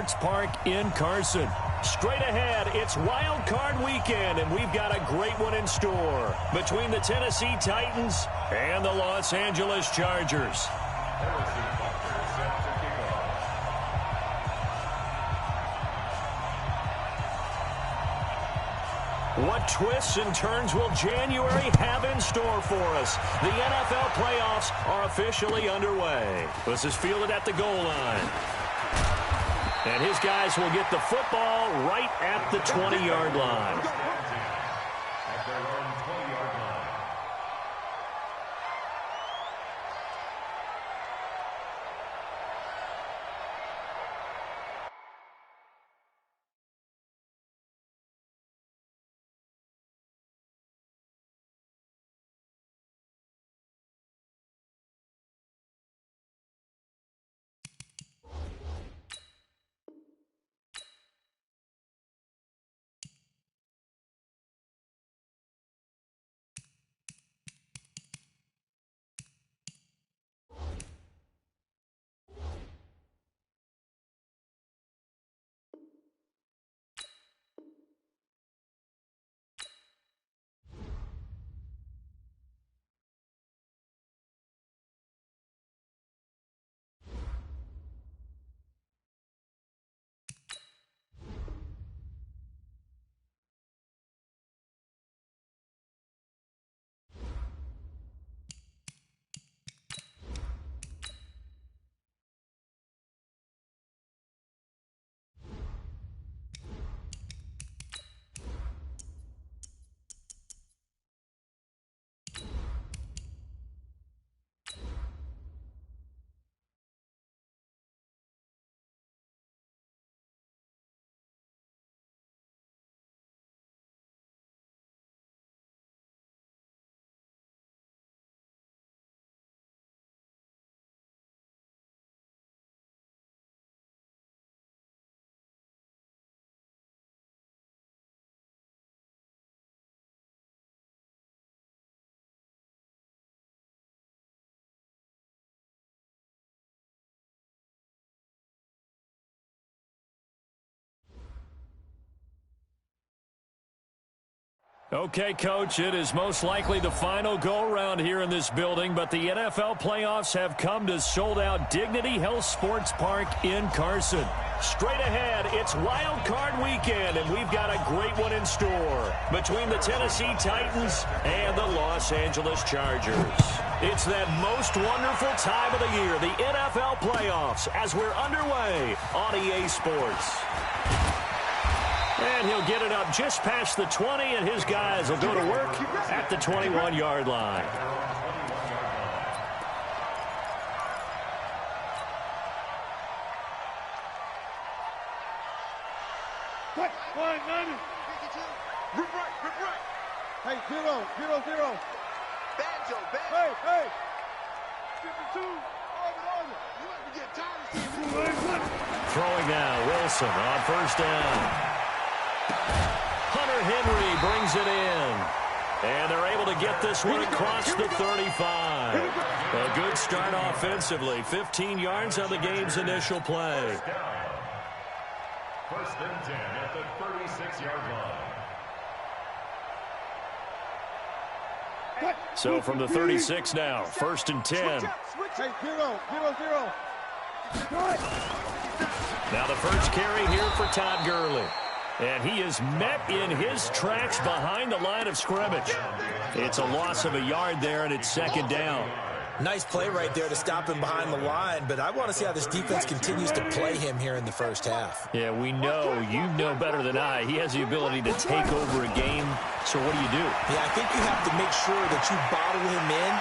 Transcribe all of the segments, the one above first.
Sports Park in Carson. Straight ahead, it's Wild Card Weekend, and we've got a great one in store between the Tennessee Titans and the Los Angeles Chargers. What twists and turns will January have in store for us? The NFL playoffs are officially underway. This is fielded at the goal line. And his guys will get the football right at the 20-yard line. Okay, Coach, it is most likely the final go-around here in this building, but the NFL playoffs have come to sold-out Dignity Health Sports Park in Carson. Straight ahead, it's Wild Card Weekend, and we've got a great one in store between the Tennessee Titans and the Los Angeles Chargers. It's that most wonderful time of the year, the NFL playoffs, as we're underway on EA Sports. And he'll get it up just past the 20, and his guys will go to work at the 21-yard line. Rip right. Hey, 0. Banjo. Hey. 52. You have to get tired. Throwing now, Wilson on first down. Hunter Henry brings it in. And they're able to get this one across the 35. A good start offensively. 15 yards on the game's initial play. First and 10 at the 36-yard line. So from the 36 now, first and 10. Hey, 0. Now the first carry here for Todd Gurley. And he is met in his tracks behind the line of scrimmage. It's a loss of a yard there, and it's second down. Nice play right there to stop him behind the line, but I want to see how this defense continues to play him here in the first half. Yeah, we know, you know better than I, he has the ability to take over a game. So what do you do? Yeah, I think you have to make sure that you bottle him in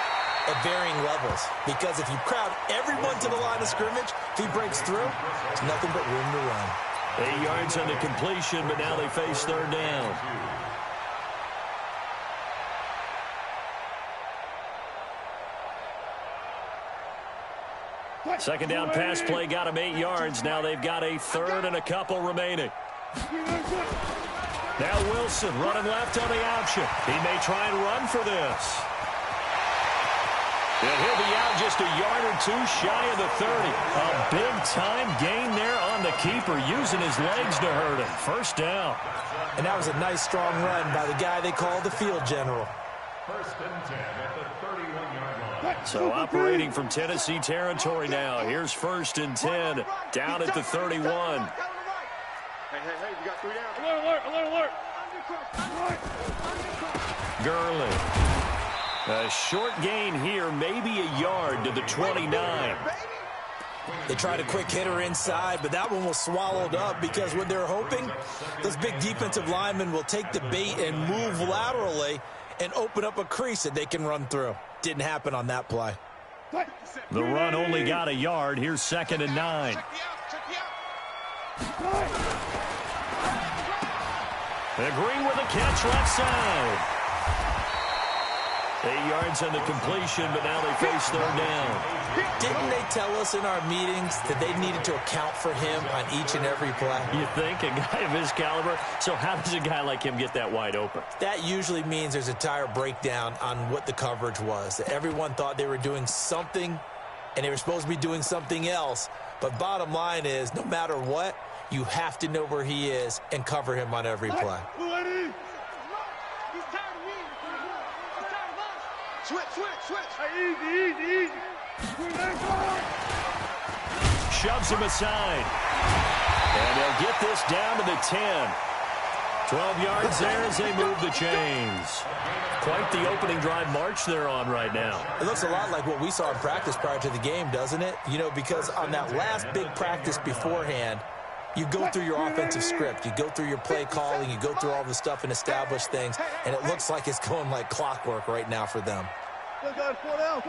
at varying levels, because if you crowd everyone to the line of scrimmage, if he breaks through, there's nothing but room to run. 8 yards on the completion, but now they face third down. Second down pass play got him 8 yards. Now they've got a third and a couple remaining. Now Wilson running left on the option. He may try and run for this. And he'll be out just a yard or two shy of the 30. A big-time gain there on the keeper, using his legs to hurt him. First down. And that was a nice, strong run by the guy they call the field general. First and 10 at the 31-yard line. So operating from Tennessee territory now. Here's first and 10 down at the 31. Hey, you got 3 down. Alert. Gurley. A short gain here, maybe a yard to the 29. They tried a quick hitter inside, but that one was swallowed up because what they're hoping, those big defensive linemen will take the bait and move laterally and open up a crease that they can run through. Didn't happen on that play. The run only got a yard. Here's second and 9. And Green with a catch left side. 8 yards on the completion, but now they face third down. Didn't they tell us in our meetings that they needed to account for him on each and every play? You think? A guy of his caliber? So how does a guy like him get that wide open? That usually means there's a tire breakdown on what the coverage was. That everyone thought they were doing something, and they were supposed to be doing something else. But bottom line is, no matter what, you have to know where he is and cover him on every play. Switch. Hey, easy. Shoves him aside. And they'll get this down to the 10. 12 yards there as they move the chains. Quite the opening drive march they're on right now. It looks a lot like what we saw in practice prior to the game, doesn't it? You know, because on that last big practice beforehand, you go through your offensive script. You go through your play calling. You go through all the stuff and establish things. And it looks like it's going like clockwork right now for them. 4 down.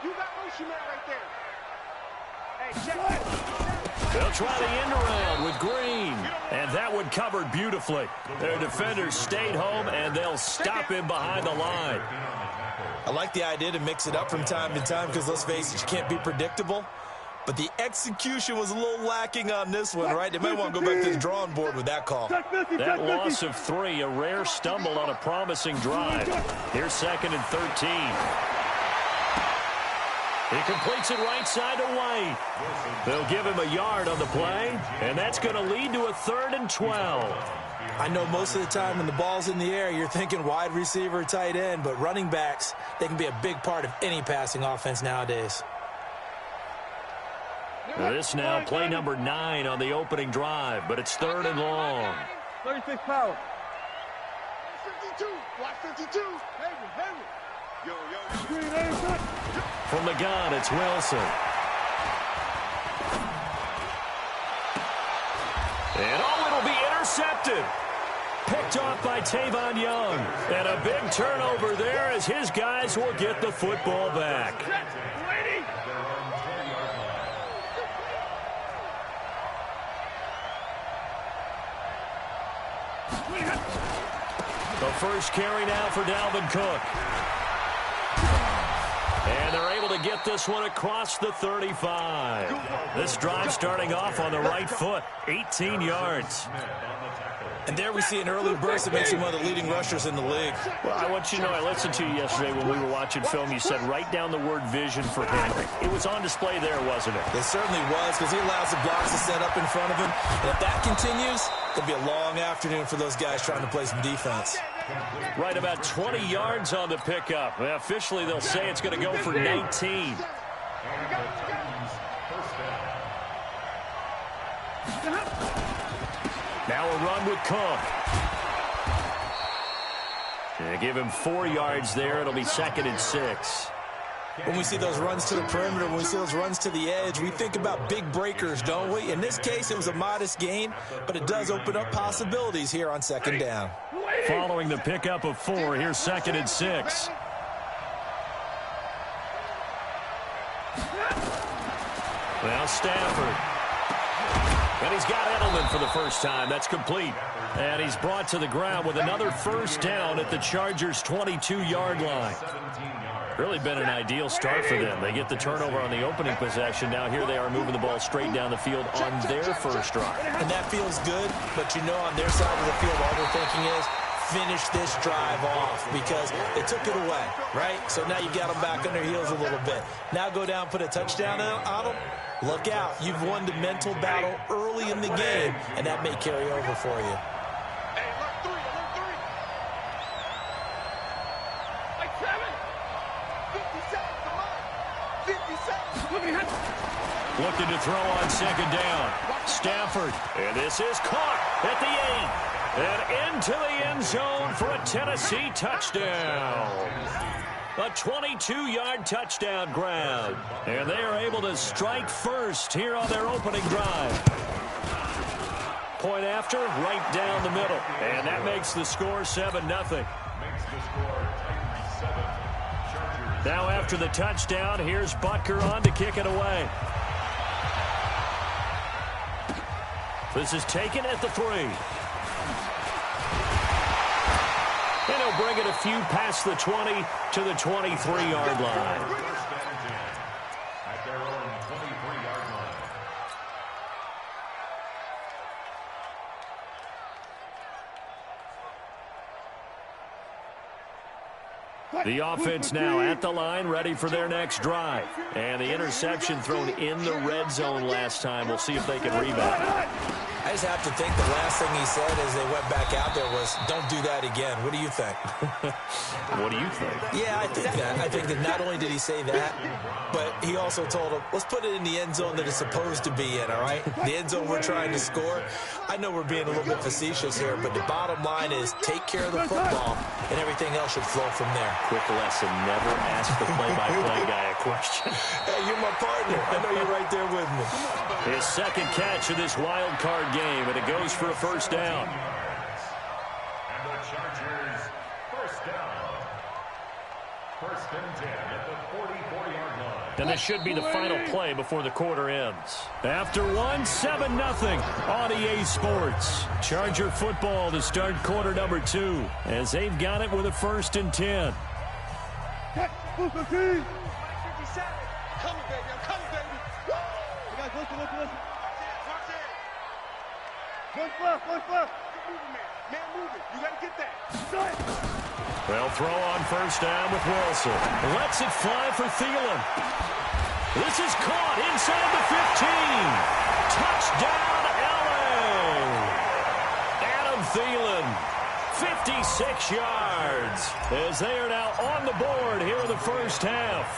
You got Oshie man right there. Hey, check. They'll try the end around with Green. And that one covered beautifully. Their defenders stayed home, and they'll stop him behind the line. I like the idea to mix it up from time to time because, let's face it, you can't be predictable. But the execution was a little lacking on this one, right? They might want to go back to the drawing board with that call. That loss of 3, a rare stumble on a promising drive. Here's second and 13. He completes it right side to White. They'll give him a yard on the play, and that's going to lead to a 3rd and 12. I know most of the time when the ball's in the air, you're thinking wide receiver, tight end, but running backs, they can be a big part of any passing offense nowadays. This now play number 9 on the opening drive, but it's 3rd and long. 36 power. 52. Watch 52. Henry. Yo. From the gun, it's Wilson. And it'll be intercepted. Picked off by Tavon Young. And a big turnover there as his guys will get the football back. The first carry now for Dalvin Cook. And they're able to get this one across the 35. This drive starting off on the right foot, 18 yards. And there we see an early burst that makes him one of the leading rushers in the league. Well, I want you to know, I listened to you yesterday when we were watching film. You said write down the word vision for Henry. It was on display there, wasn't it? It certainly was, because he allows the blocks to set up in front of him. And if that continues, it'll be a long afternoon for those guys trying to play some defense. Right about 20 yards on the pickup. Well, officially, they'll say it's going to go for 19. Now a run with Cook. They give him 4 yards there. It'll be 2nd and 6. When we see those runs to the perimeter, when we see those runs to the edge, we think about big breakers, don't we? In this case, it was a modest gain, but it does open up possibilities here on 2nd down. Following the pickup of 4, here's 2nd and 6. Now Stafford. And he's got Edelman for the first time. That's complete. And he's brought to the ground with another first down at the Chargers' 22-yard line. Really been an ideal start for them. They get the turnover on the opening possession. Now here they are moving the ball straight down the field on their first drive. And that feels good, but you know on their side of the field all they're thinking is finish this drive off because they took it away, right? So now you got them back on their heels a little bit. Now go down, put a touchdown on them. Look out. You've won the mental battle early in the game, and that may carry over for you. Looking to throw on second down. Stafford. And this is caught at the 8. And into the end zone for a Tennessee touchdown. A 22-yard touchdown grab. And they are able to strike first here on their opening drive. Point after, right down the middle. And that makes the score 7-0. Now after the touchdown, here's Butker on to kick it away. This is taken at the 3. And he'll bring it a few past the 20 to the 23-yard line. At their own 23-yard line. The offense now at the line, ready for their next drive. And the interception thrown in the red zone last time. We'll see if they can rebound. I just have to think the last thing he said as they went back out there was, don't do that again. What do you think? What do you think? Yeah, I think that. I think that not only did he say that, but he also told him, let's put it in the end zone that it's supposed to be in, all right? The end zone we're trying to score. I know we're being a little bit facetious here, but the bottom line is take care of the football, and everything else should flow from there. Quick lesson, never ask the play-by-play guy a question. Hey, you're my partner. I know you're right there with me. His second catch of this wild card game, and it goes for a first down. And the Chargers, first down. First and 10 at the 44-yard line. And this should be the final play before the quarter ends. After one, 7-0 on EA Sports. Charger football to start quarter number 2 as they've got it with a first and 10. Coming, baby. I'm coming, baby. Woo! Listen. One fluff. Keep moving, man. Man, moving. You got to get that. They'll throw on first down with Wilson. Lets it fly for Thielen. This is caught inside the 15. Touchdown, LA. Adam Thielen, 56 yards, as they are now on the board here in the first half.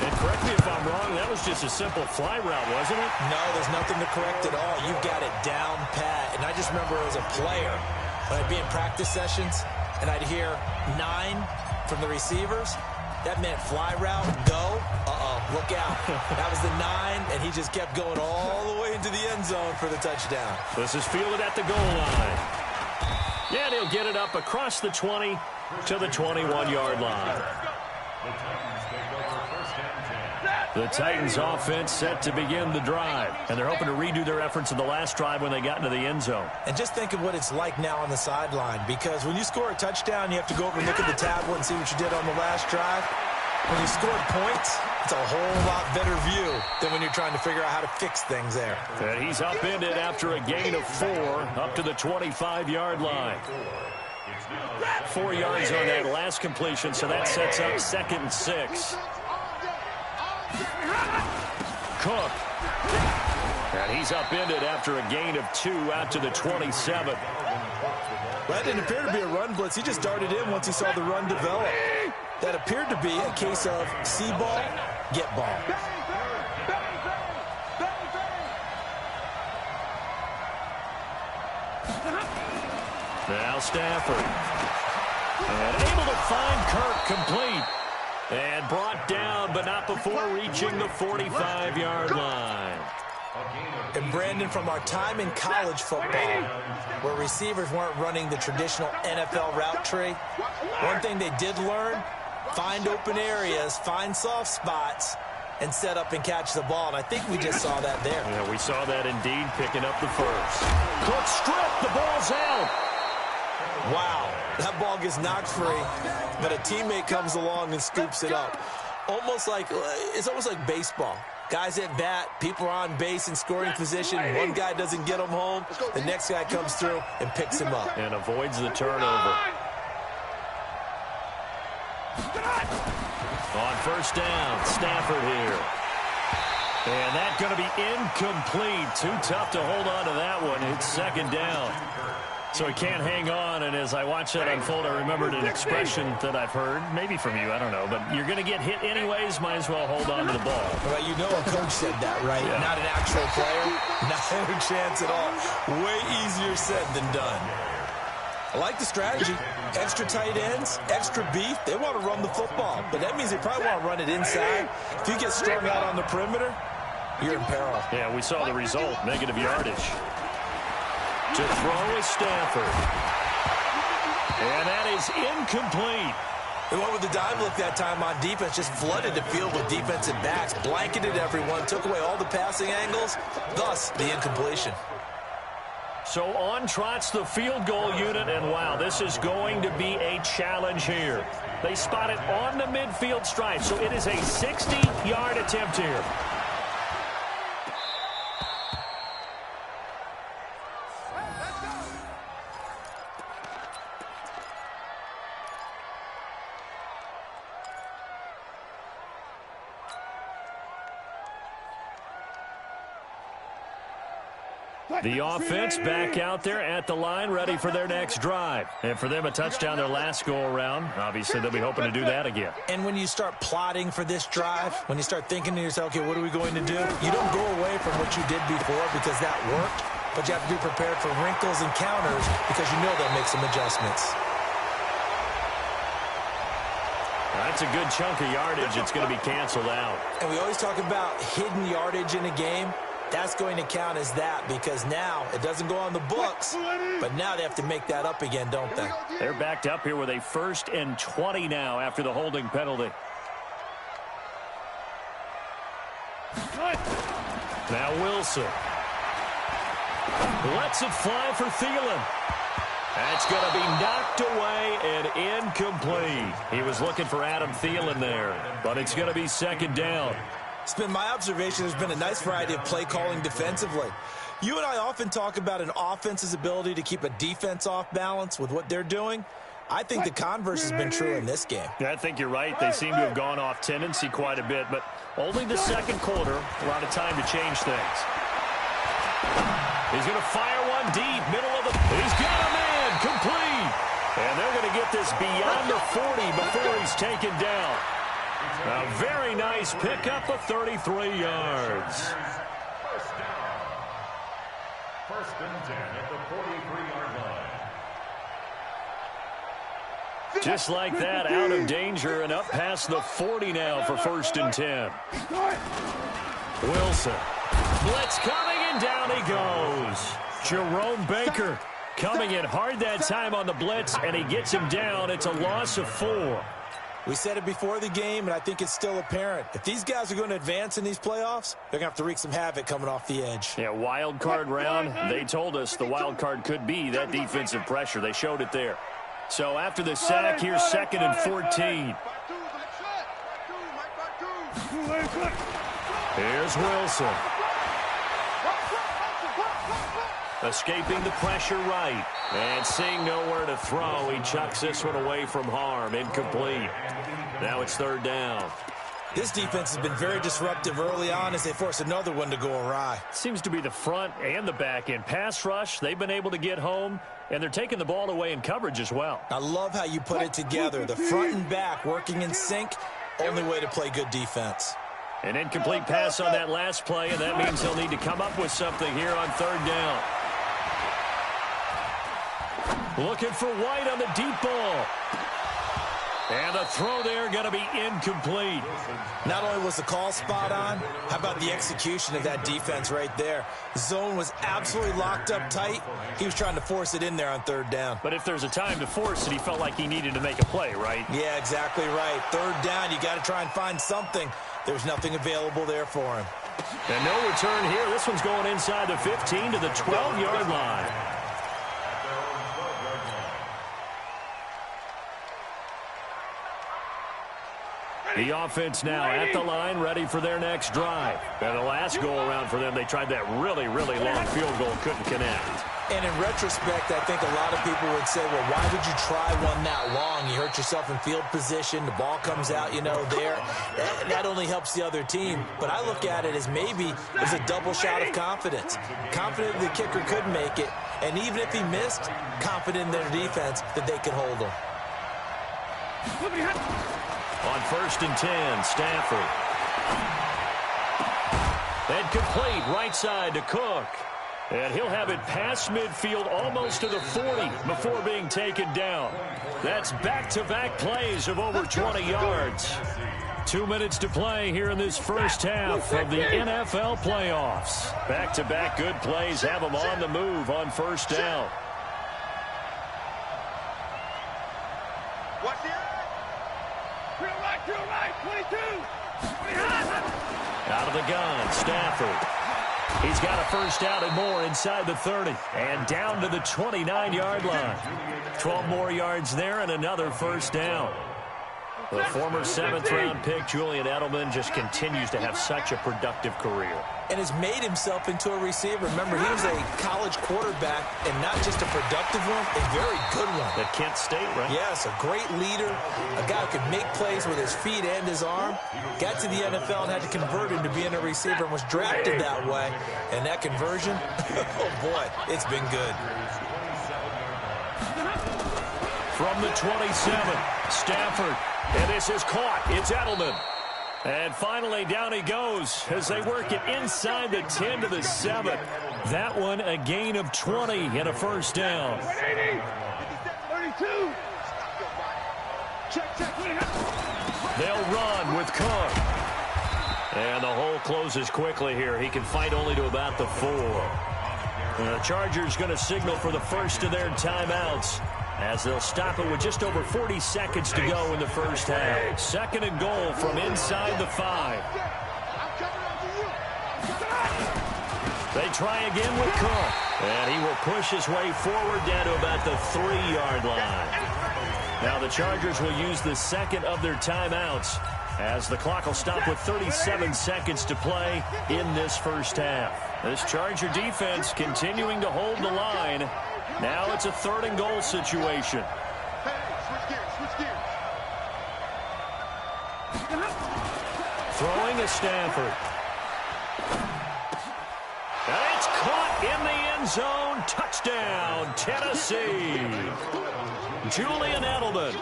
And correct me if I'm wrong, that was just a simple fly route, wasn't it? No, there's nothing to correct at all. You've got it down pat. And I just remember as a player, when I'd be in practice sessions, and I'd hear 9 from the receivers, that meant fly route, go, look out. That was the 9, and he just kept going all the way into the end zone for the touchdown. This is fielded at the goal line. And he'll get it up across the 20 to the 21-yard line. The Titans offense set to begin the drive, and they're hoping to redo their efforts in the last drive when they got into the end zone. And just think of what it's like now on the sideline, because when you score a touchdown, you have to go over and look at the tablet and see what you did on the last drive. When you scored points, it's a whole lot better view than when you're trying to figure out how to fix things there. And he's upended after a gain of 4 up to the 25-yard line. 4 yards on that last completion, so that sets up 2nd and 6. Cook. And he's upended after a gain of 2 out to the 27. That didn't appear to be a run blitz. He just darted in once he saw the run develop. That appeared to be a case of see ball, get ball. Now Stafford. And able to find Kirk complete. And brought down, but not before reaching the 45-yard line. And Brandon, from our time in college football, where receivers weren't running the traditional NFL route tree, one thing they did learn, find open areas, find soft spots, and set up and catch the ball. And I think we just saw that there. Yeah, we saw that indeed, picking up the first. Cook stripped, the ball's out. Wow, that ball gets knocked free, but a teammate comes along and scoops it up. It's almost like baseball. Guys at bat, people are on base in scoring position. One guy doesn't get him home. The next guy comes through and picks him up. And avoids the turnover. On first down, Stafford here. And that's going to be incomplete. Too tough to hold on to that one. It's second down. So he can't hang on, and as I watch that unfold, I remembered an expression that I've heard, maybe from you, I don't know, but you're going to get hit anyways, might as well hold on to the ball. Well, you know a coach said that, right? Yeah. Not an actual player. Not a chance at all. Way easier said than done. I like the strategy. Extra tight ends, extra beef. They want to run the football, but that means they probably want to run it inside. If you get strung out on the perimeter, you're in peril. Yeah, we saw the result, negative yardage. To throw is Stafford. And that is incomplete. They went with the dime look that time on defense, just flooded the field with defensive backs, blanketed everyone, took away all the passing angles, thus the incompletion. So on trots the field goal unit, and wow, this is going to be a challenge here. They spot it on the midfield stripe, so it is a 60-yard attempt here. The offense back out there at the line, ready for their next drive. And for them, a touchdown their last go-around. Obviously, they'll be hoping to do that again. And when you start plotting for this drive, when you start thinking to yourself, okay, what are we going to do? You don't go away from what you did before because that worked, but you have to be prepared for wrinkles and counters because you know they'll make some adjustments. That's a good chunk of yardage. It's going to be canceled out. And we always talk about hidden yardage in a game. That's going to count as that because now it doesn't go on the books, but now they have to make that up again, don't they? They're backed up here with a 1st and 20 now after the holding penalty. Now Wilson. Lets it fly for Thielen. That's going to be knocked away and incomplete. He was looking for Adam Thielen there, but it's going to be second down. It's been my observation there's been a nice variety of play calling defensively. You and I often talk about an offense's ability to keep a defense off balance with what they're doing. I think the converse has been true in this game. Yeah, I think you're right. They seem to have gone off tendency quite a bit, but only the second quarter, a lot of time to change things. He's going to fire one deep, middle of the... He's got a man, complete. And they're going to get this beyond the 40 before he's taken down. A very nice pickup of 33 yards. First down. 1st and 10 at the 43-yard line. Just like that, out of danger and up past the 40 now for 1st and 10. Wilson. Blitz coming, and down he goes. Jerome Baker coming in hard that time on the blitz, and he gets him down. It's a loss of 4. We said it before the game, and I think it's still apparent. If these guys are going to advance in these playoffs, they're going to have to wreak some havoc coming off the edge. Yeah, wild card round. They told us the wild card could be that defensive pressure. They showed it there. So after the sack, here's 2nd and 14. Here's Wilson. Escaping the pressure right. And seeing nowhere to throw, he chucks this one away from harm. Incomplete. Now it's 3rd down. This defense has been very disruptive early on as they force another one to go awry. Seems to be the front and the back end. Pass rush, they've been able to get home, and they're taking the ball away in coverage as well. I love how you put it together. The front and back working in sync, only way to play good defense. An incomplete pass on that last play, and that means he'll need to come up with something here on 3rd down. Looking for White on the deep ball. And the throw there going to be incomplete. Not only was the call spot on, how about the execution of that defense right there? The zone was absolutely locked up tight. He was trying to force it in there on 3rd down. But if there's a time to force it, he felt like he needed to make a play, right? Yeah, exactly right. 3rd down, you got to try and find something. There's nothing available there for him. And no return here. This one's going inside the 15 to the 12-yard line. The offense now at the line, ready for their next drive. And the last go-around for them, they tried that really, really long field goal, couldn't connect. And in retrospect, I think a lot of people would say, well, why would you try one that long? You hurt yourself in field position. The ball comes out, there. That only helps the other team. But I look at it as maybe it was a double shot of confidence. Confident the kicker could make it. And even if he missed, confident in their defense that they could hold him. On 1st and 10, Stafford. And complete right side to Cook. And he'll have it past midfield almost to the 40 before being taken down. That's back-to-back plays of over 20 yards. 2 minutes to play here in this first half of the NFL playoffs. Back-to-back good plays have them on the move on 1st down. Watch the eye. Drill right, 22. Out of the gun, Stafford. He's got a first down and more inside the 30. And down to the 29-yard line. 12 more yards there and another first down. The former 7th-round pick, Julian Edelman, just continues to have such a productive career. And has made himself into a receiver. Remember, he was a college quarterback, and not just a productive one, a very good one. At Kent State, right? Yes, a great leader, a guy who could make plays with his feet and his arm. Got to the NFL and had to convert into being a receiver and was drafted that way. And that conversion, oh boy, it's been good. From the 27, Stafford. And this is caught. It's Edelman. And finally, down he goes as they work it inside the 10 to the 7. That one a gain of 20 and a first down. 32. Check. They'll run with Cook. And the hole closes quickly here. He can fight only to about the 4. The Chargers going to signal for the first of their timeouts, as they'll stop it with just over 40 seconds to go in the first half. 2nd and goal from inside the 5. They try again with Cook. And he will push his way forward down to about the 3-yard line. Now the Chargers will use the second of their timeouts, as the clock will stop with 37 seconds to play in this first half. This Charger defense continuing to hold the line. Now it's a 3rd and goal situation. Switch gears. Throwing a Stafford. And it's caught in the end zone. Touchdown, Tennessee. Julian Edelman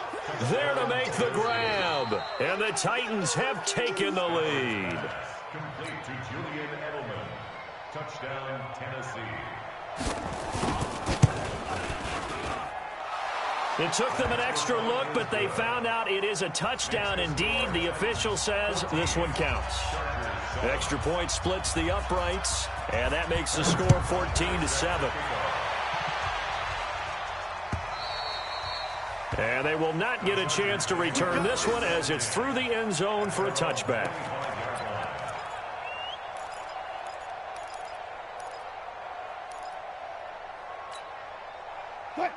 there to make the grab. And the Titans have taken the lead. Complete to Julian Edelman. Touchdown, Tennessee. It took them an extra look, but they found out it is a touchdown indeed. The official says this one counts. The extra point splits the uprights, and that makes the score 14-7. And they will not get a chance to return this one, as it's through the end zone for a touchback.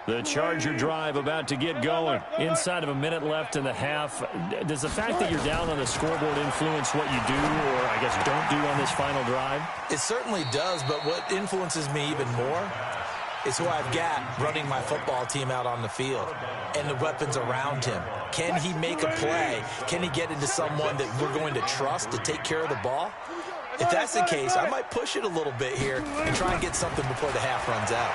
The Charger drive about to get going. Inside of a minute left in the half. Does the fact that you're down on the scoreboard influence what you do, or I guess don't do on this final drive? It certainly does, but what influences me even more is who I've got running my football team out on the field and the weapons around him. Can he make a play? Can he get into someone that we're going to trust to take care of the ball? If that's the case, I might push it a little bit here and try and get something before the half runs out.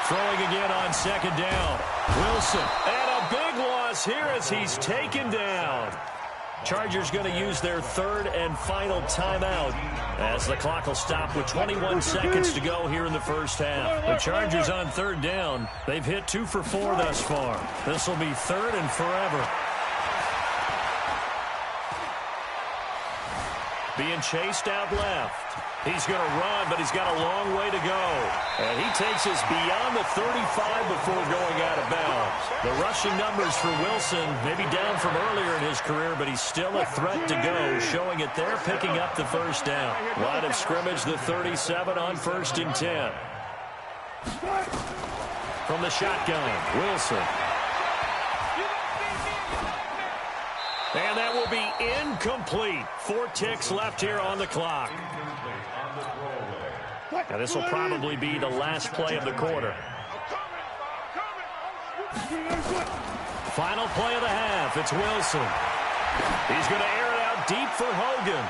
Throwing again on 2nd down. Wilson. And a big loss here as he's taken down. Chargers going to use their 3rd and final timeout, as the clock will stop with 21 seconds to go here in the first half. The Chargers on 3rd down. They've hit 2 for 4 thus far. This will be 3rd and forever. Being chased out left. He's going to run, but he's got a long way to go. And he takes us beyond the 35 before going out of bounds. The rushing numbers for Wilson, maybe down from earlier in his career, but he's still a threat to go, showing it there, picking up the first down. Line of scrimmage, the 37 on 1st and 10. From the shotgun, Wilson. And that will incomplete. 4 ticks left here on the clock. Now this will probably be the last play of the quarter. Final play of the half. It's Wilson. He's going to air it out deep for Hogan.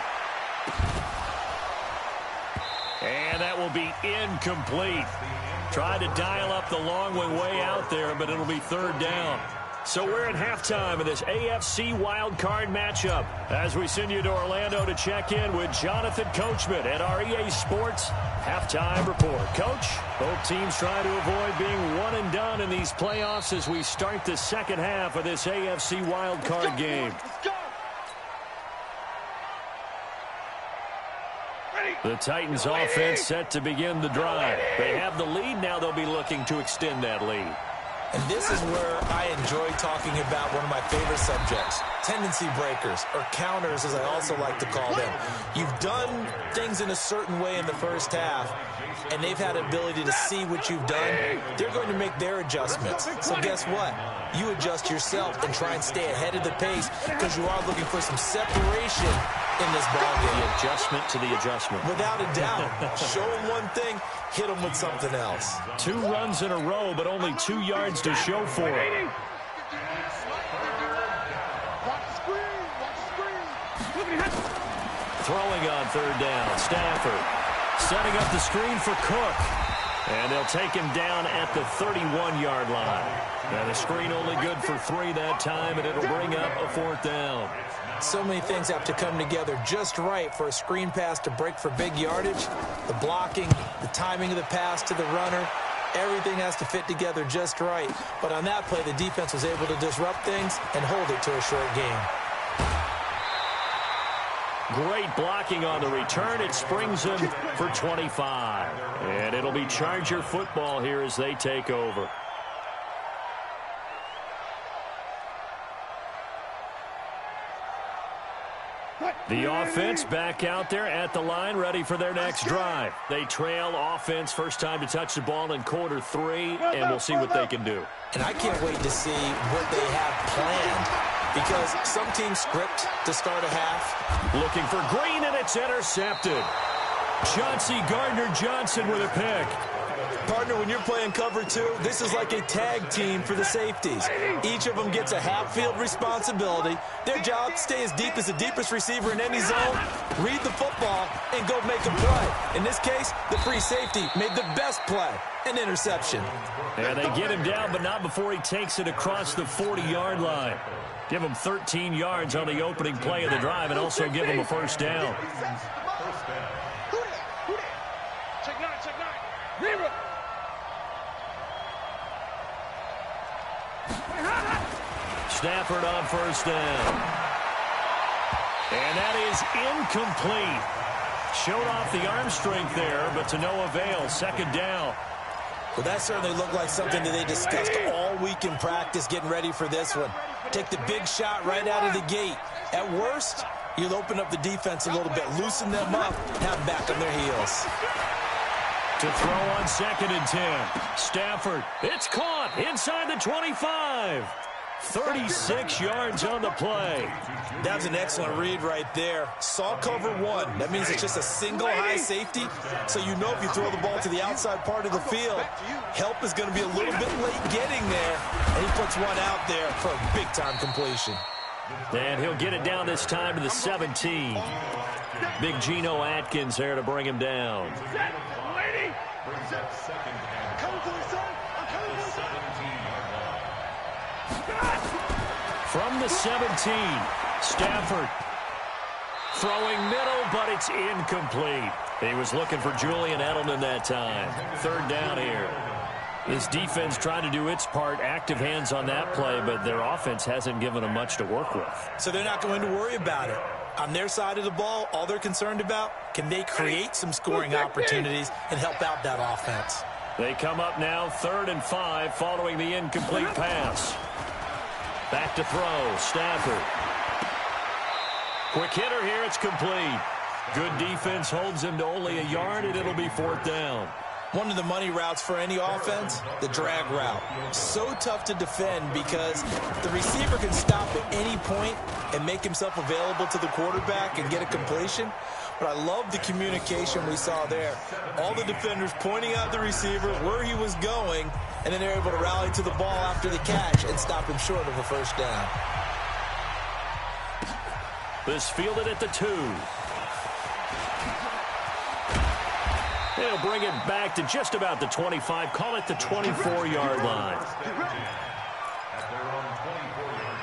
And that will be incomplete. Tried to dial up the long one way out there, but it'll be 3rd down. So we're at halftime of this AFC wildcard matchup as we send you to Orlando to check in with Jonathan Coachman at our EA Sports Halftime Report. Coach, both teams try to avoid being one and done in these playoffs as we start the second half of this AFC wildcard game. The Titans offense set to begin the drive. They have the lead. Now they'll be looking to extend that lead. And this is where I enjoy talking about one of my favorite subjects, tendency breakers, or counters as I also like to call them. You've done things in a certain way in the first half, and they've had the ability to see what you've done. They're going to make their adjustments. So guess what? You adjust yourself and try and stay ahead of the pace because you are looking for some separation in this ballgame. The adjustment to the adjustment. Without a doubt. Show them one thing, hit them with something else. 2 runs in a row, but only 2 yards to show for it. Throwing on 3rd down. Stafford setting up the screen for Cook. And they'll take him down at the 31-yard line. Now the screen only good for 3 that time, and it'll bring up a 4th down. So many things have to come together just right for a screen pass to break for big yardage. The blocking, the timing of the pass to the runner, everything has to fit together just right. But on that play, the defense was able to disrupt things and hold it to a short game. Great blocking on the return. It springs him for 25. And it'll be Charger football here as they take over. The offense back out there at the line, ready for their next drive. They trail offense, first time to touch the ball in quarter 3, and we'll see what they can do. And I can't wait to see what they have planned because some teams script to start a half. Looking for Green, and it's intercepted. Chauncey Gardner-Johnson with a pick. Partner, when you're playing cover 2, this is like a tag team for the safeties. Each of them gets a half-field responsibility. Their job, stay as deep as the deepest receiver in any zone, read the football, and go make a play. In this case, the free safety made the best play, an interception. And they get him down, but not before he takes it across the 40-yard line. Give him 13 yards on the opening play of the drive and also give him a 1st down. Stafford on 1st down. And that is incomplete. Showed off the arm strength there, but to no avail. 2nd down. Well, that certainly looked like something that they discussed all week in practice getting ready for this one. Take the big shot right out of the gate. At worst, you'll open up the defense a little bit, loosen them up, have them back on their heels. To throw on 2nd and 10. Stafford, it's caught inside the 25. 36 yards on the play. That's an excellent read right there. Saw cover 1. That means it's just a single high safety. So you know if you throw the ball to the outside part of the field, help is going to be a little bit late getting there. And he puts one out there for a big-time completion. And he'll get it down this time to the 17. Big Geno Atkins there to bring him down. From the 17, Stafford throwing middle, but it's incomplete. He was looking for Julian Edelman that time. 3rd down here. This defense trying to do its part, active hands on that play, but their offense hasn't given them much to work with. So they're not going to worry about it. On their side of the ball, all they're concerned about, can they create some scoring opportunities and help out that offense? They come up now 3rd and 5 following the incomplete pass. Back to throw, Stafford. Quick hitter here, it's complete. Good defense holds him to only a yard, and it'll be 4th down. One of the money routes for any offense, the drag route. So tough to defend because the receiver can stop at any point and make himself available to the quarterback and get a completion. But I love the communication we saw there. All the defenders pointing out the receiver, where he was going, and then they're able to rally to the ball after the catch and stop him short of a first down. This fielded at the 2. They'll bring it back to just about the 25. Call it the 24-yard line. At their own 24-yard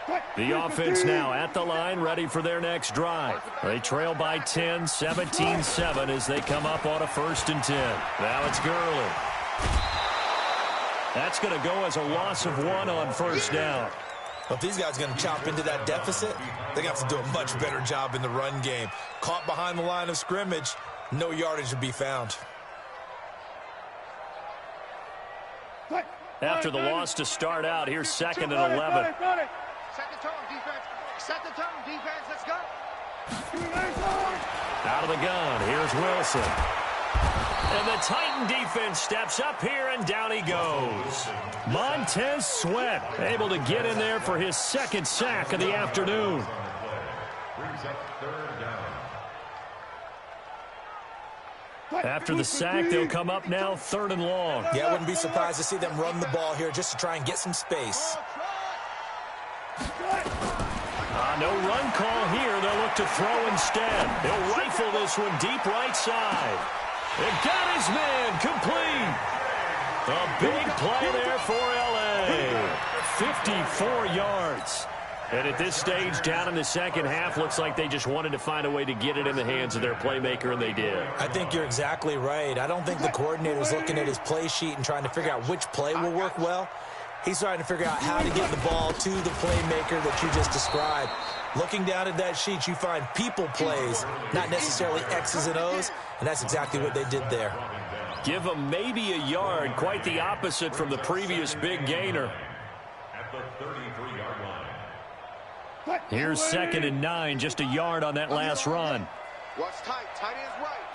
line. The offense now at the line, ready for their next drive. They trail by 10, 17-7 as they come up on a 1st and 10. Now it's Gurley. That's going to go as a loss of 1 on 1st down. Well, if these guys are going to chop into that deficit, they got to do a much better job in the run game. Caught behind the line of scrimmage, no yardage to be found. After the loss to start out, here's 2nd and 11. Set the tone, defense. Set the tone, defense. Let's go. Out of the gun, here's Wilson. And the Titan defense steps up here, and down he goes. Montez Sweat able to get in there for his 2nd sack of the afternoon. Brings up 3rd down. After the sack, they'll come up now 3rd and long. Yeah, I wouldn't be surprised to see them run the ball here just to try and get some space. No run call here. They'll look to throw instead. They'll rifle this one deep right side. It got his man complete. A big play there for L.A. 54 yards. And at this stage, down in the second half, looks like they just wanted to find a way to get it in the hands of their playmaker, and they did. I think you're exactly right. I don't think the coordinator's looking at his play sheet and trying to figure out which play will work well. He's trying to figure out how to get the ball to the playmaker that you just described. Looking down at that sheet, you find people plays, not necessarily X's and O's, and that's exactly what they did there. Give them maybe a yard, quite the opposite from the previous big gainer. At the 33-yard line. Here's 2nd and 9, just a yard on that last run. Watch tight. Tight ends right.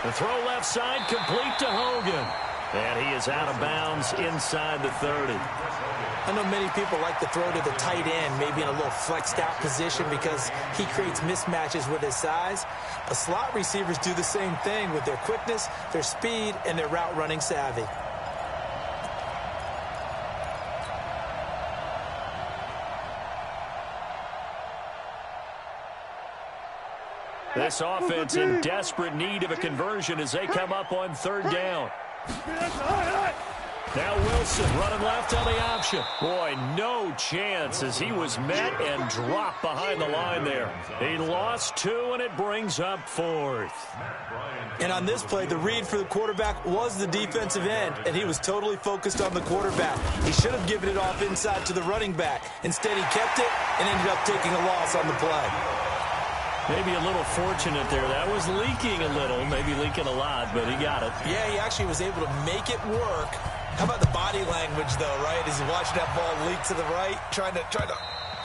The throw left side, complete to Hogan. And he is out of bounds inside the 30. I know many people like to throw to the tight end, maybe in a little flexed out position because he creates mismatches with his size. But slot receivers do the same thing with their quickness, their speed, and their route running savvy. This offense in desperate need of a conversion as they come up on 3rd down. Now Wilson running left on the option. Boy, no chance as he was met and dropped behind the line there. He lost 2, and it brings up 4th. And on this play, the read for the quarterback was the defensive end, and he was totally focused on the quarterback. He should have given it off inside to the running back. Instead, he kept it and ended up taking a loss on the play. Maybe a little fortunate there. That was leaking a little, maybe leaking a lot, but he got it. Yeah, he actually was able to make it work. How about the body language, though, right? As he watched that ball leak to the right, trying to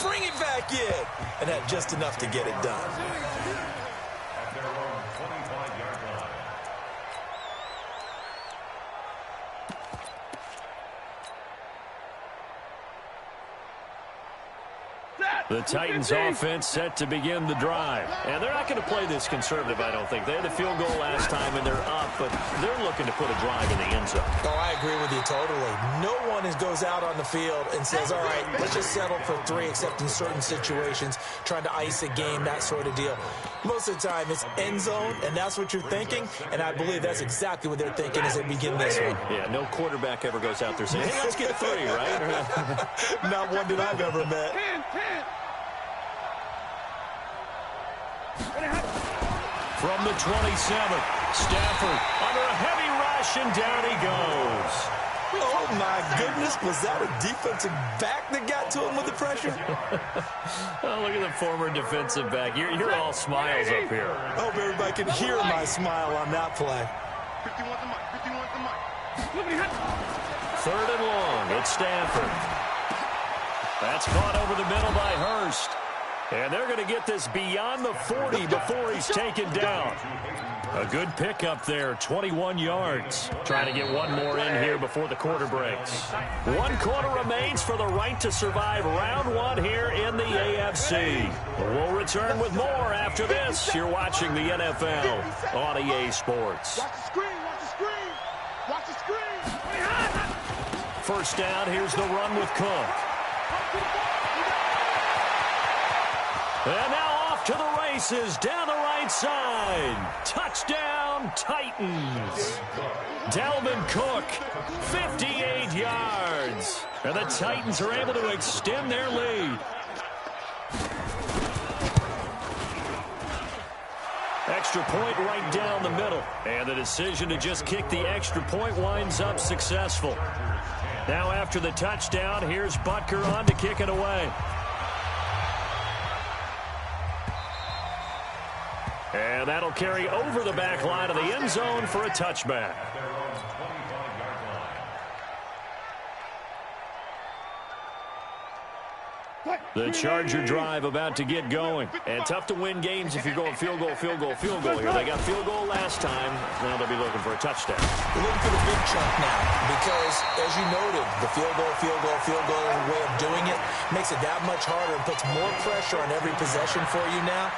bring it back in, and had just enough to get it done. At their own 25-yard line. The Titans offense set to begin the drive. And they're not going to play this conservative, I don't think. They had the field goal last time, and they're up, but they're looking to put a drive in the end zone. Oh, I agree with you totally. No one goes out on the field and says, all right, let's just settle for 3, except in certain situations, trying to ice a game, that sort of deal. Most of the time, it's end zone, and that's what you're thinking, and I believe that's exactly what they're thinking as they begin this one. Yeah, no quarterback ever goes out there saying, hey, let's get 3, right? Not one that I've ever met. 10. From the 27th, Stafford under a heavy rush, and down he goes. Oh, my goodness. Was that a defensive back that got to him with the pressure? Oh, look at the former defensive back. You're all smiles up here. I hope everybody can hear my smile on that play. 51 the mic. 51 the mic. 3rd and long. It's Stafford. That's caught over the middle by Hurst. And they're going to get this beyond the 40 before he's taken down. A good pickup there, 21 yards. Trying to get one more in here before the quarter breaks. 1 quarter remains for the right to survive round 1 here in the AFC. We'll return with more after this. You're watching the NFL on EA Sports. Watch the screen, watch the screen. Watch the screen. First down, here's the run with Cook. And now off to the races down the right side. Touchdown, Titans. Dalvin Cook, 58 yards. And the Titans are able to extend their lead. Extra point right down the middle. And the decision to just kick the extra point winds up successful. Now after the touchdown, here's Butker on to kick it away. And that'll carry over the back line of the end zone for a touchback. The Charger drive about to get going. And tough to win games if you're going field goal, field goal, field goal here. They got field goal last time. Now they'll be looking for a touchdown. They're looking for the big chunk now because, as you noted, the field goal way of doing it makes it that much harder and puts more pressure on every possession for you now.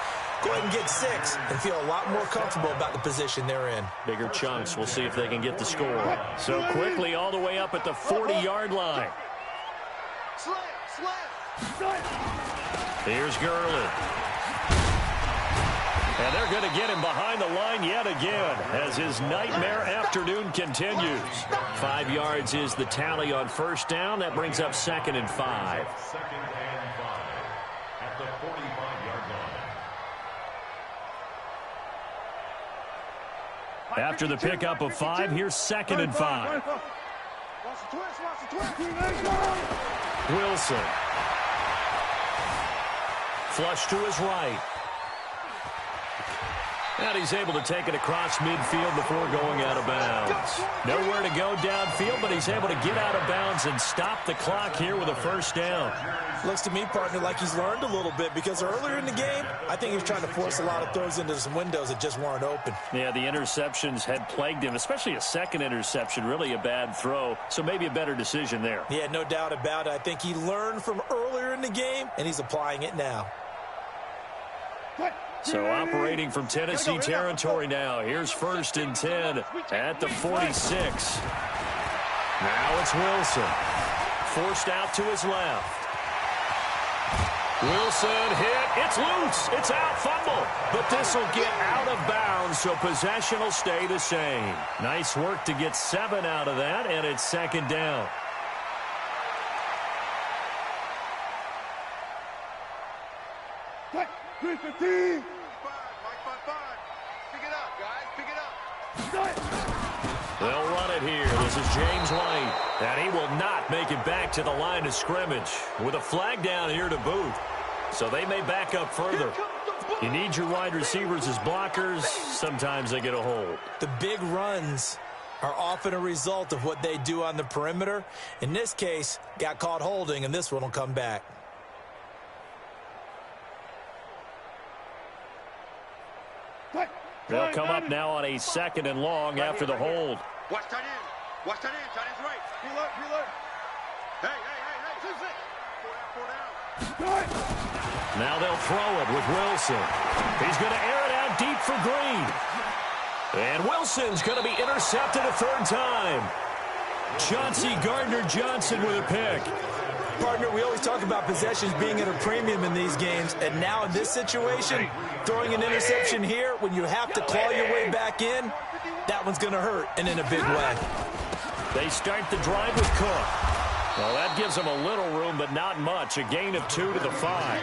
Go ahead and get 6 and feel a lot more comfortable about the position they're in. Bigger chunks. We'll see if they can get the score. So quickly all the way up at the 40-yard line. Here's Gurley. And they're going to get him behind the line yet again as his nightmare afternoon continues. 5 yards is the tally on first down. That brings up 2nd and 5. 2nd and 5 at the 45-yard line. After the pickup of 5, here's 2nd and 5. Wilson. Flush to his right. And he's able to take it across midfield before going out of bounds. Nowhere to go downfield, but he's able to get out of bounds and stop the clock here with a first down. Looks to me, partner, like he's learned a little bit because earlier in the game, I think he was trying to force a lot of throws into some windows that just weren't open. Yeah, the interceptions had plagued him, especially a second interception, really a bad throw. So maybe a better decision there. Yeah, no doubt about it. I think he learned from earlier in the game, and he's applying it now. So operating from Tennessee territory now. Here's 1st and 10 at the 46. Now it's Wilson. Forced out to his left. Wilson hit. It's loose. It's out. Fumble. But this will get out of bounds, so possession will stay the same. Nice work to get 7 out of that, and it's 2nd down. Mike 5-5. Pick it up, guys. Pick it up. They'll run it here. This is James White. And he will not make it back to the line of scrimmage with a flag down here to boot. So they may back up further. You need your wide receivers as blockers. Sometimes they get a hold. The big runs are often a result of what they do on the perimeter. In this case, got caught holding, and this one will come back. They'll come up now on a 2nd and long after the hold. Watch tight end. Watch tight end. Tight end's right. Reload. Hey. Four down. Now they'll throw it with Wilson. He's going to air it out deep for Green. And Wilson's going to be intercepted a 3rd time. Chauncey Gardner-Johnson with a pick. Partner, we always talk about possessions being at a premium in these games, and now in this situation, throwing an interception here when you have to claw your way back in, that one's going to hurt, and in a big way. They start the drive with Cook. Well, that gives them a little room, but not much. A gain of 2 to the 5.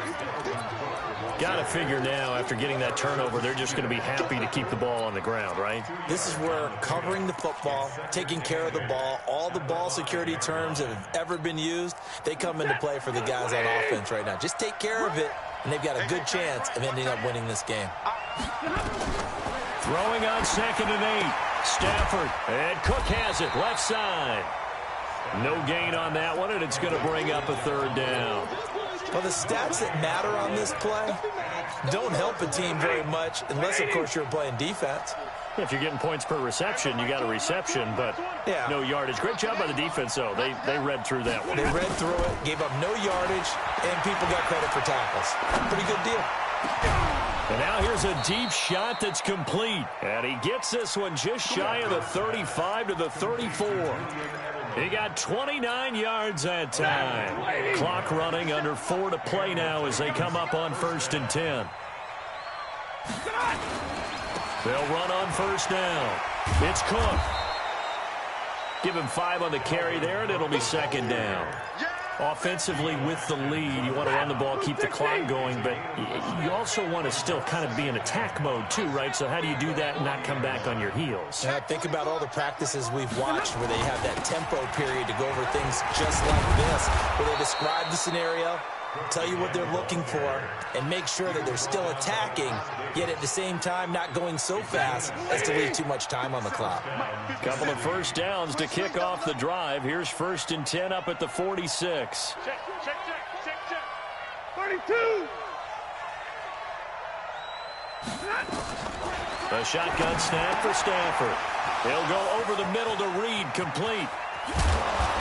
Got to figure now, after getting that turnover, they're just going to be happy to keep the ball on the ground, right? This is where covering the football, taking care of the ball, all the ball security terms that have ever been used, they come into play for the guys on offense right now. Just take care of it, and they've got a good chance of ending up winning this game. Throwing on 2nd and 8. Stafford, and Cook has it, left side. No gain on that one, and it's going to bring up a third down. Well, the stats that matter on this play don't help a team very much unless, of course, you're playing defense. If you're getting points per reception, you got a reception, but no yardage. Great job by the defense, though. They read through that one. They read through it, gave up no yardage, and people got credit for tackles. Pretty good deal. And now here's a deep shot that's complete. And he gets this one just shy of the 35 to the 34. He got 29 yards that time. Clock running, under 4 to play now as they come up on 1st and 10. They'll run on 1st down. It's Cook. Give him 5 on the carry there, and it'll be 2nd down. Offensively with the lead, you want to run the ball, keep the clock going, but you also want to still kind of be in attack mode too, right? So how do you do that and not come back on your heels? Yeah, think about all the practices we've watched where they have that tempo period to go over things just like this, where they describe the scenario, tell you what they're looking for, and make sure that they're still attacking, yet at the same time not going so fast as to leave too much time on the clock. Couple of 1st downs to kick off the drive. Here's 1st and 10 up at the 46. Check. 32. A shotgun snap for Stafford. He'll go over the middle to Reed, complete.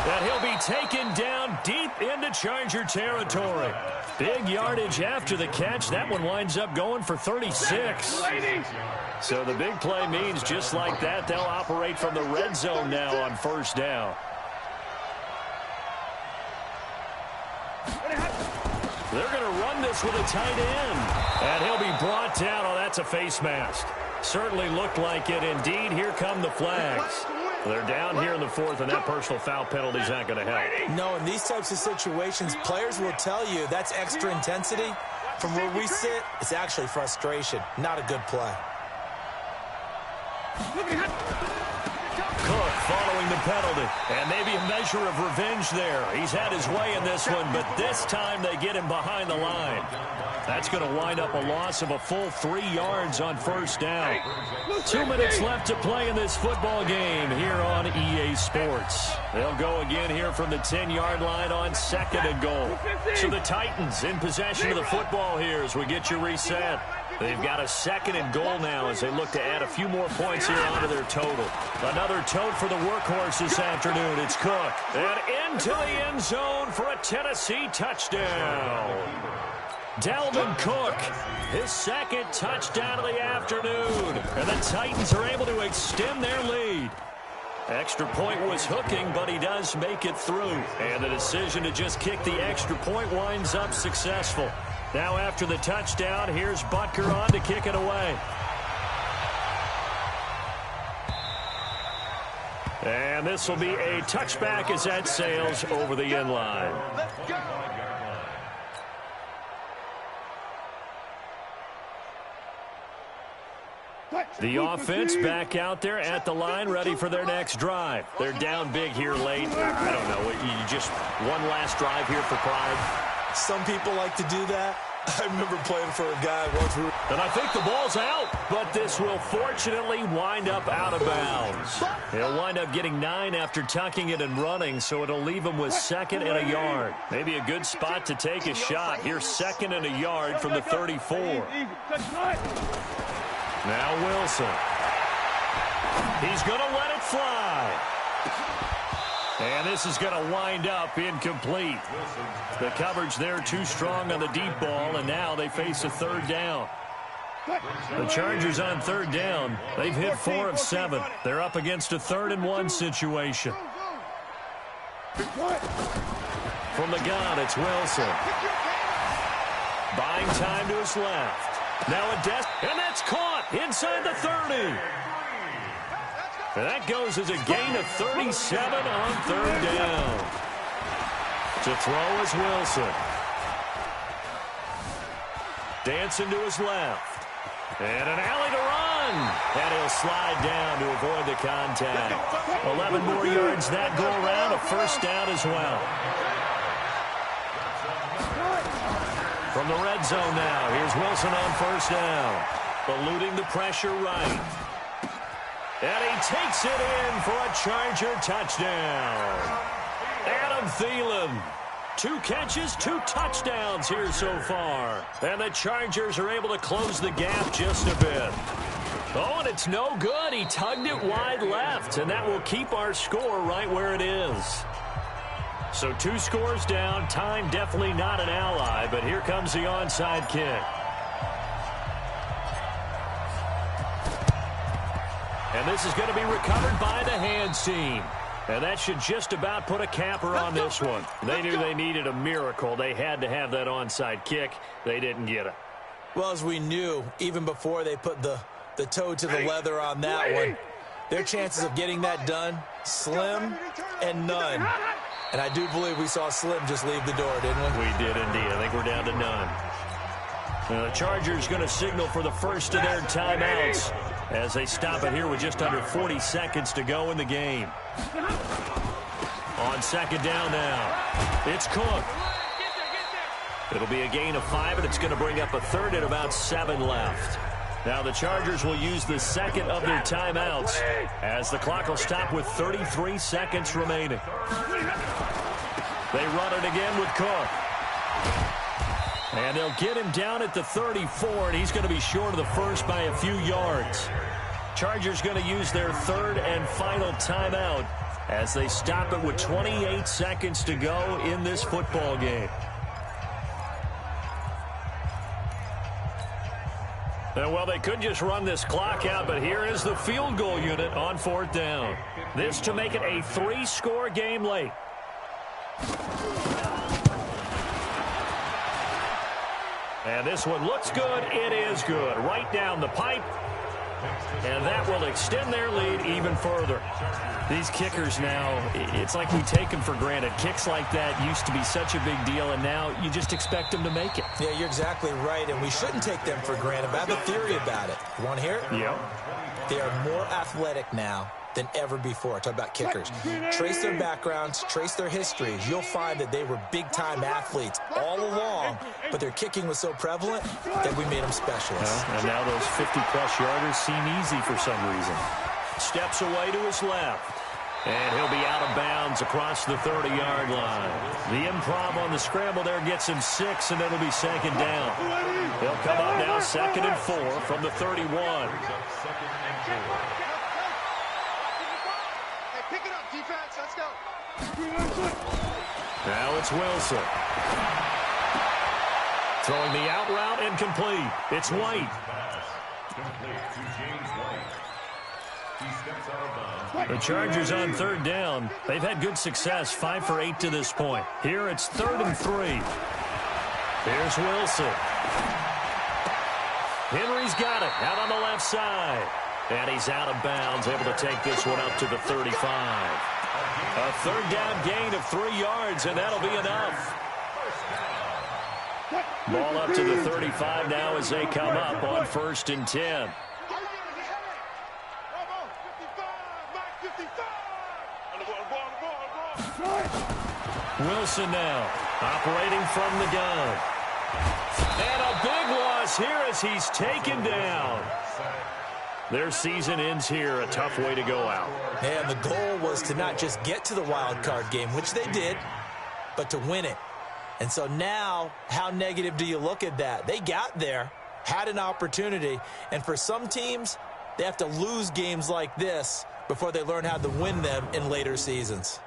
And he'll be taken down deep into Charger territory. Big yardage after the catch. That one winds up going for 36. So the big play means just like that, they'll operate from the red zone now on 1st down. They're going to run this with a tight end. And he'll be brought down. Oh, that's a face mask. Certainly looked like it. Indeed, here come the flags. They're down here in the 4th, and that personal foul penalty is not going to help. No, in these types of situations, players will tell you that's extra intensity. From where we sit, it's actually frustration, not a good play. Cook following the penalty, and maybe a measure of revenge there. He's had his way in this one, but this time they get him behind the line. That's going to wind up a loss of a full 3 yards on 1st down. 2 minutes left to play in this football game here on EA Sports. They'll go again here from the 10-yard line on 2nd and goal. So the Titans in possession of the football here as we get you reset. They've got a 2nd and goal now as they look to add a few more points here onto their total. Another tote for the workhorse this afternoon. It's Cook. And into the end zone for a Tennessee touchdown. Dalvin Cook, his 2nd touchdown of the afternoon. And the Titans are able to extend their lead. Extra point was hooking, but he does make it through. And the decision to just kick the extra point winds up successful. Now after the touchdown, here's Butker on to kick it away. And this will be a touchback as that sails over the end line. The offense back out there at the line, ready for their next drive. They're down big here late. I don't know. You just one last drive here for pride. Some people like to do that. I remember playing for a guy once. And I think the ball's out, but this will fortunately wind up out of bounds. He'll wind up getting 9 after tucking it and running, so it'll leave him with 2nd and a yard. Maybe a good spot to take a shot. Here's 2nd and a yard from the 34. Now Wilson. He's going to let it fly. And this is going to wind up incomplete. The coverage there too strong on the deep ball, and now they face a 3rd down. The Chargers on 3rd down. They've hit 4 of 7. They're up against a 3rd and 1 situation. From the gun, it's Wilson. Buying time to his left. Now a and that's caught inside the 30. And that goes as a gain of 37 on 3rd down. To throw is Wilson. Dancing to his left. And an alley to run. And he'll slide down to avoid the contact. 11 more yards that go around. A 1st down as well. From the red zone now, here's Wilson on 1st down. Eluding the pressure right. And he takes it in for a Charger touchdown. Adam Thielen. 2 catches, 2 touchdowns here so far. And the Chargers are able to close the gap just a bit. Oh, and it's no good. He tugged it wide left, and that will keep our score right where it is. So 2 scores down. Time definitely not an ally, but here comes the onside kick. And this is going to be recovered by the hands team. And that should just about put a capper on this one. They knew they needed a miracle. They had to have that onside kick. They didn't get it. Well, as we knew, even before they put the toe to the leather on that one, their chances of getting that done, slim and none. And I do believe we saw Slim just leave the door, didn't we? We did indeed. I think we're down to none. Now the Chargers going to signal for the first of their timeouts as they stop it here with just under 40 seconds to go in the game. On second down now, it's Cook. It'll be a gain of 5, and it's going to bring up a third and about 7 left. Now the Chargers will use the second of their timeouts as the clock will stop with 33 seconds remaining. They run it again with Cook. And they'll get him down at the 34, and he's going to be short of the first by a few yards. Chargers going to use their third and final timeout as they stop it with 28 seconds to go in this football game. Well, they could just run this clock out, but here is the field goal unit on 4th down. This to make it a 3-score game late. And this one looks good. It is good. Right down the pipe. And that will extend their lead even further. These kickers now, it's like we take them for granted. Kicks like that used to be such a big deal, and now you just expect them to make it. Yeah, you're exactly right, and we shouldn't take them for granted. But I have a theory about it. You want to hear it? Yeah. They are more athletic now than ever before. Talk about kickers. Trace their backgrounds, trace their histories. You'll find that they were big-time athletes all along, but their kicking was so prevalent that we made them specialists. And now those 50-plus yarders seem easy for some reason. Steps away to his left. And he'll be out of bounds across the 30-yard line. The improv on the scramble there gets him 6, and it'll be second down. They'll come up now 2nd and 4 from the 31. Pick it up, defense. Let's go. Now it's Wilson. Throwing the out route and complete. It's White. The Chargers on 3rd down. They've had good success, 5 for 8 to this point. Here it's 3rd and 3. Here's Wilson. Henry's got it out on the left side. And he's out of bounds, able to take this one up to the 35. A 3rd down gain of 3 yards, and that'll be enough. Ball up to the 35 now as they come up on 1st and 10. Wilson now operating from the gun. And a big loss here as he's taken down. Their season ends here, a tough way to go out. And the goal was to not just get to the wild card game, which they did, but to win it. And so now, how negative do you look at that? They got there, had an opportunity, and for some teams, they have to lose games like this before they learn how to win them in later seasons.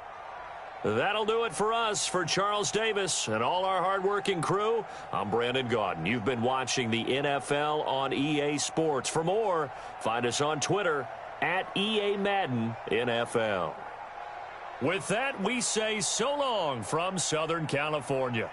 That'll do it for us. For Charles Davis and all our hardworking crew, I'm Brandon Gaudin. You've been watching the NFL on EA Sports. For more, find us on Twitter at EA Madden NFL. With that, we say so long from Southern California.